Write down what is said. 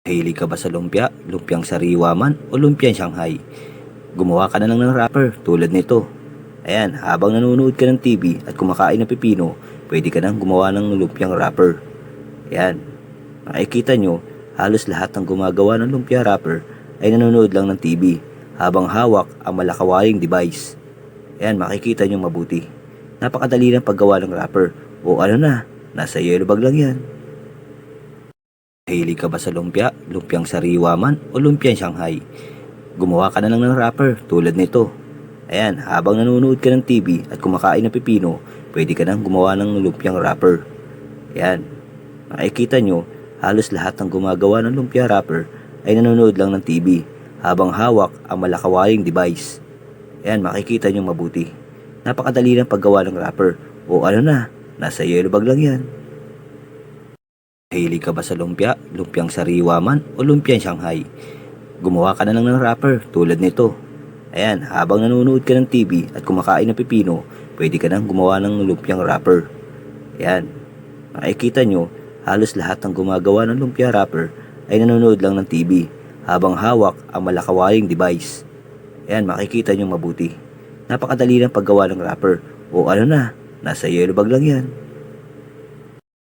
Mahilig ka ba sa lumpia? Lumpiang sariwa man o lumpiang Shanghai? Gumawa ka na lang ng wrapper tulad nito. Ayan, habang nanonood ka ng TV at kumakain ng pipino, pwede ka nang gumawa ng lumpiang wrapper. Ayan, makikita nyo, halos lahat ng gumagawa ng lumpia wrapper ay nanonood lang ng TV habang hawak ang malakawaling device. Ayan, makikita nyo mabuti. Napakadali ng paggawa ng wrapper o ano na, nasa yellow bag lang yan. Mahilig ka ba sa lumpia? Lumpiang sariwa man o lumpiang Shanghai? Gumawa ka na lang ng wrapper tulad nito. Ayan, habang nanonood ka ng TV at kumakain ng pipino, pwede ka nang gumawa ng lumpiang wrapper. Ayan, makikita nyo, halos lahat ng gumagawa ng lumpia wrapper ay nanonood lang ng TV habang hawak ang malakawaling device. Ayan, makikita nyo mabuti. Napakadali ng paggawa ng wrapper o ano na, nasa yellow bag lang yan. Mahilig ka ba sa lumpia? Lumpiang sariwa man o lumpiang Shanghai? Gumawa ka na lang ng wrapper tulad nito. Ayan, habang nanonood ka ng TV at kumakain ng pipino, pwede ka nang gumawa ng lumpiang wrapper. Ayan, makikita nyo, halos lahat ng gumagawa ng lumpia wrapper ay nanonood lang ng TV habang hawak ang malakawaling device. Ayan, makikita nyo mabuti. Napakadali ng paggawa ng wrapper o ano na, nasa yellow bag lang yan.